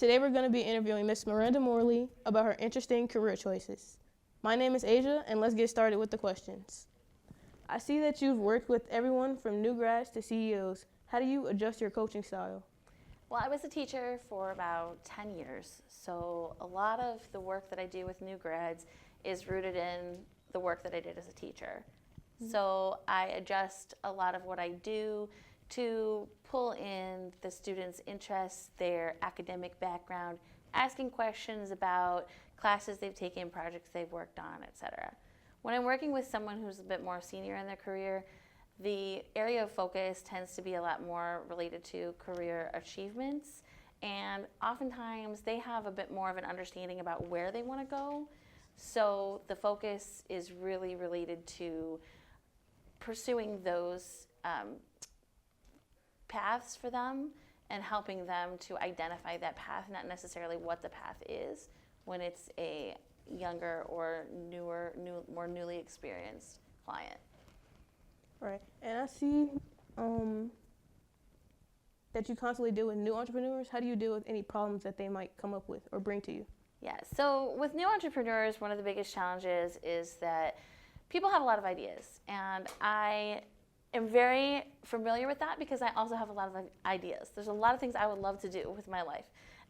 Today we're going to be interviewing Miss Miranda Morley about her interesting career choices. My name is Asia, and let's get started with the questions. I see that you've worked with everyone from new grads to CEOs. How do you adjust your coaching style? Well, I was a teacher for about 10 years, so a lot of the work that I do with new grads is rooted in the work that I did as a teacher. So I adjust a lot of what I do to pull in the students' interests, their academic background, asking questions about classes they've taken, projects they've worked on, etc. When I'm working with someone who's a bit more senior in their career, the area of focus tends to be a lot more related to career achievements, and oftentimes they have a bit more of an understanding about where they want to go. So the focus is really related to pursuing those paths for them and helping them to identify that path, not necessarily what the path is when it's a younger or more newly experienced client. Right. And I see that you constantly deal with new entrepreneurs. How do you deal with any problems that they might come up with or bring to you? Yeah, so with new entrepreneurs, one of the biggest challenges is that people have a lot of ideas, and I am very familiar with that because I also have a lot of ideas. There's a lot of things I would love to do with my life,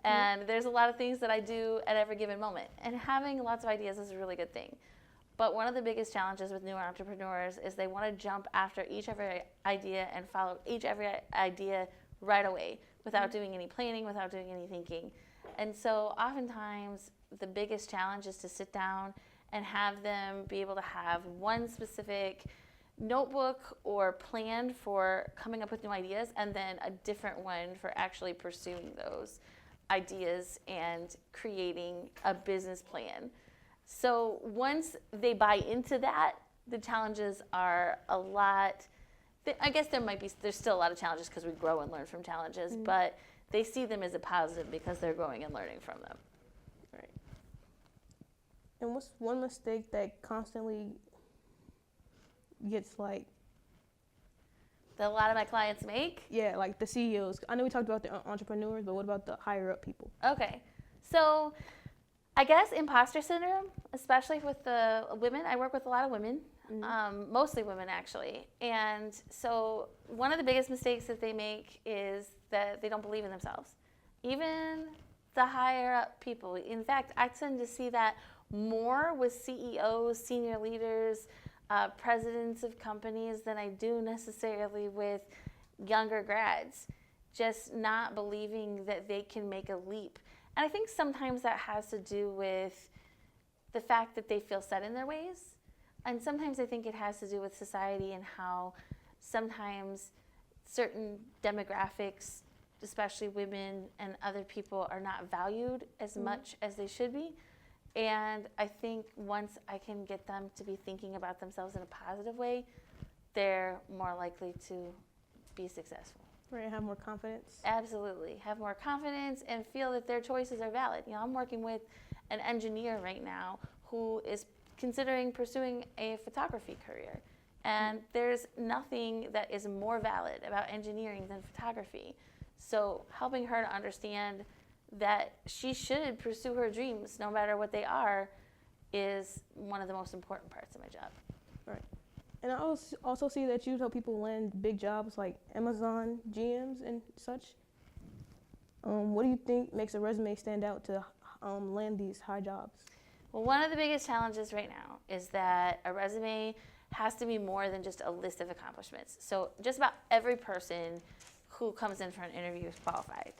and there's a lot of things that I do at every given moment, and having lots of ideas is a really good thing. But one of the biggest challenges with new entrepreneurs is they want to jump after every idea and follow every idea right away without doing any planning, without doing any thinking. And so oftentimes the biggest challenge is to sit down and have them be able to have one specific notebook or plan for coming up with new ideas, and then a different one for actually pursuing those ideas and creating a business plan. So once they buy into that, the challenges are a lot. I guess there's still a lot of challenges because we grow and learn from challenges, but they see them as a positive because they're growing and learning from them. Right. And what's one mistake that constantly gets that a lot of my clients make? Yeah, like the CEOs. I know we talked about the entrepreneurs, but what about the higher up people? Okay. So I guess imposter syndrome, especially with the women. I work with a lot of women, mostly women actually. And so one of the biggest mistakes that they make is that they don't believe in themselves. Even the higher up people. In fact, I tend to see that more with CEOs, senior leaders, presidents of companies than I do necessarily with younger grads. Just not believing that they can make a leap. And I think sometimes that has to do with the fact that they feel set in their ways. And sometimes I think it has to do with society and how sometimes certain demographics, especially women and other people, are not valued as much as they should be. And I think once I can get them to be thinking about themselves in a positive way, they're more likely to be successful. Right, have more confidence. Absolutely. Have more confidence and feel that their choices are valid. You know, I'm working with an engineer right now who is considering pursuing a photography career. And there's nothing that is more valid about engineering than photography. So helping her to understand that she should pursue her dreams no matter what they are is one of the most important parts of my job. Right. And I also see that you help people land big jobs like Amazon, GMs, and such. What do you think makes a resume stand out to land these high jobs? Well, one of the biggest challenges right now is that a resume has to be more than just a list of accomplishments. So just about every person who comes in for an interview is qualified.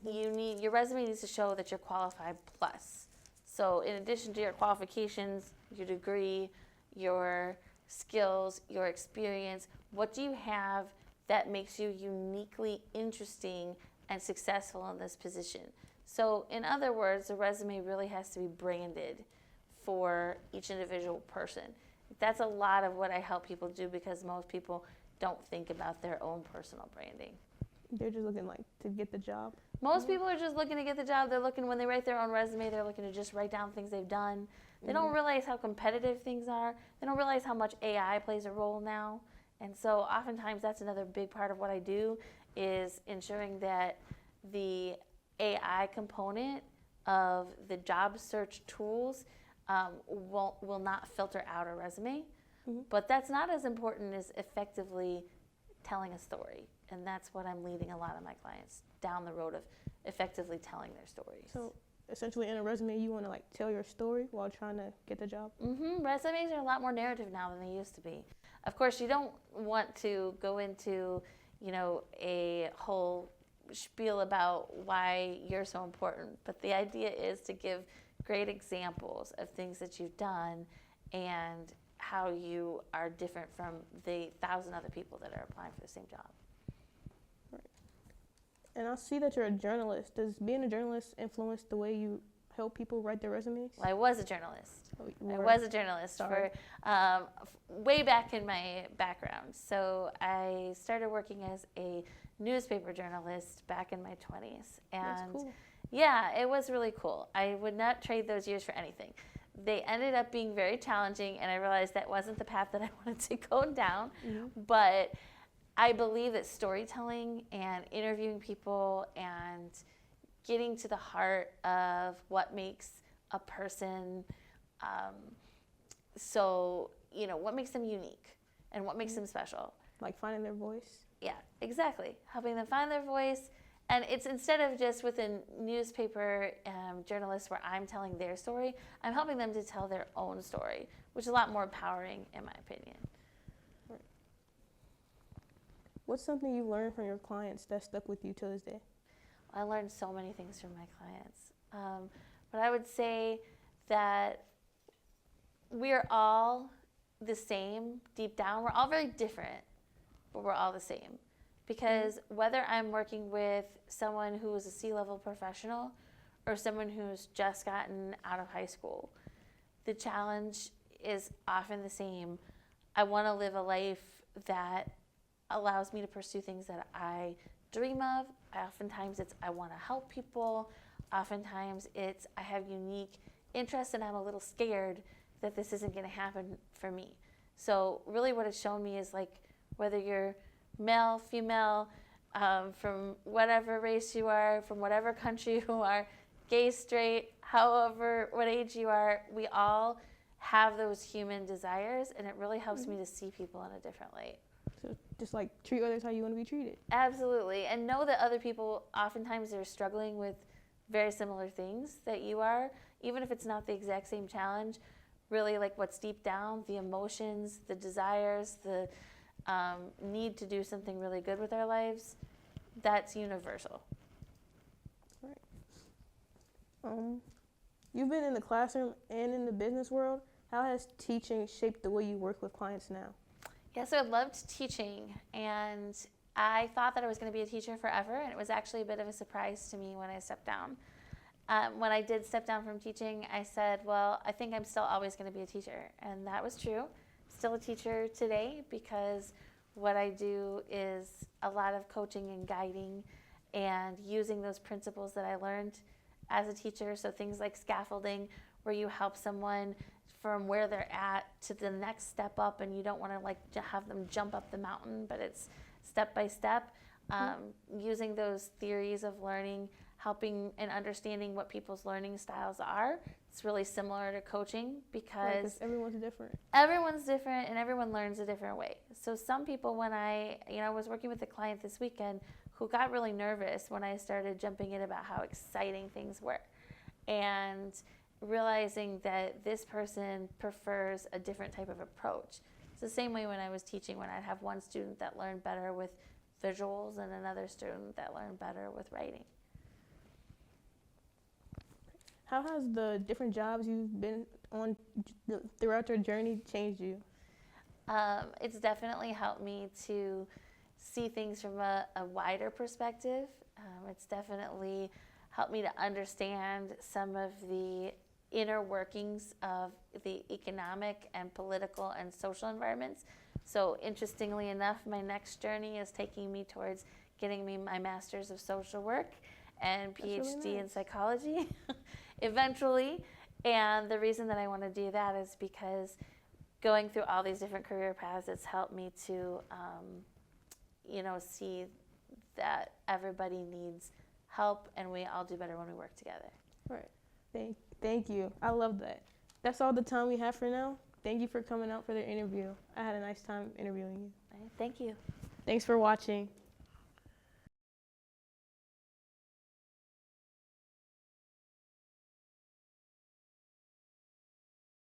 Your resume needs to show that you're qualified plus. So in addition to your qualifications, your degree, your skills, your experience, what do you have that makes you uniquely interesting and successful in this position? So in other words, the resume really has to be branded for each individual person. That's a lot of what I help people do because most people don't think about their own personal branding. They're just looking to get the job. Most people are just looking to get the job. They're looking, when they write their own resume, they're looking to just write down things they've done. They don't realize how competitive things are. They don't realize how much AI plays a role now. And so oftentimes that's another big part of what I do is ensuring that the AI component of the job search tools will not filter out a resume. Mm-hmm. But that's not as important as effectively telling a story. And that's what I'm leading a lot of my clients down the road of effectively telling their stories. So essentially in a resume, you want to like tell your story while trying to get the job? Resumes are a lot more narrative now than they used to be. Of course, you don't want to go into, a whole spiel about why you're so important. But the idea is to give great examples of things that you've done and how you are different from the 1,000 other people that are applying for the same job. Right. And I see that you're a journalist. Does being a journalist influence the way you help people write their resumes? Well, I was a journalist. Oh, I was a journalist Sorry. for way back in my background. So I started working as a newspaper journalist back in my 20s. And That's cool. yeah, it was really cool. I would not trade those years for anything. They ended up being very challenging, and I realized that wasn't the path that I wanted to go down. Mm-hmm. But I believe that storytelling and interviewing people and getting to the heart of what makes a person what makes them unique and what makes them special. Like finding their voice? Yeah, exactly. Helping them find their voice. And it's instead of just with a newspaper journalist where I'm telling their story, I'm helping them to tell their own story, which is a lot more empowering in my opinion. Right. What's something you learned from your clients that stuck with you to this day? I learned so many things from my clients. But I would say that we're all the same deep down. We're all very different, but we're all the same. Because whether I'm working with someone who is a C-level professional or someone who's just gotten out of high school, the challenge is often the same. I want to live a life that allows me to pursue things that I dream of. Oftentimes it's I want to help people. Oftentimes it's I have unique interests and I'm a little scared that this isn't going to happen for me. So really what it's shown me is like whether you're male, female, from whatever race you are, from whatever country you are, gay, straight, however, what age you are, we all have those human desires, and it really helps me to see people in a different light. So just like treat others how you want to be treated. Absolutely, and know that other people oftentimes are struggling with very similar things that you are, even if it's not the exact same challenge. Really like what's deep down, the emotions, the desires, the need to do something really good with our lives, that's universal. Right. You've been in the classroom and in the business world. How has teaching shaped the way you work with clients now? Yeah, so I loved teaching, and I thought that I was going to be a teacher forever, and it was actually a bit of a surprise to me when I stepped down. When I did step down from teaching, I said, well, I think I'm still always going to be a teacher, and that was true. Still a teacher today because what I do is a lot of coaching and guiding and using those principles that I learned as a teacher. So things like scaffolding, where you help someone from where they're at to the next step up, and you don't want to like have them jump up the mountain, but it's step by step. Using those theories of learning, helping and understanding what people's learning styles are. It's really similar to coaching because everyone's different. Everyone's different and everyone learns a different way. So some people, when I was working with a client this weekend who got really nervous when I started jumping in about how exciting things were, and realizing that this person prefers a different type of approach. It's the same way when I was teaching, when I'd have one student that learned better with visuals and another student that learned better with writing. How has the different jobs you've been on throughout your journey changed you? It's definitely helped me to see things from a wider perspective. It's definitely helped me to understand some of the inner workings of the economic and political and social environments. So interestingly enough, my next journey is taking me towards getting me my master's of social work and PhD in psychology eventually. And the reason that I want to do that is because going through all these different career paths, it's helped me to, see that everybody needs help, and we all do better when we work together. Right. Thank you. I love that. That's all the time we have for now. Thank you for coming out for the interview. I had a nice time interviewing you. Thank you. Thanks for watching.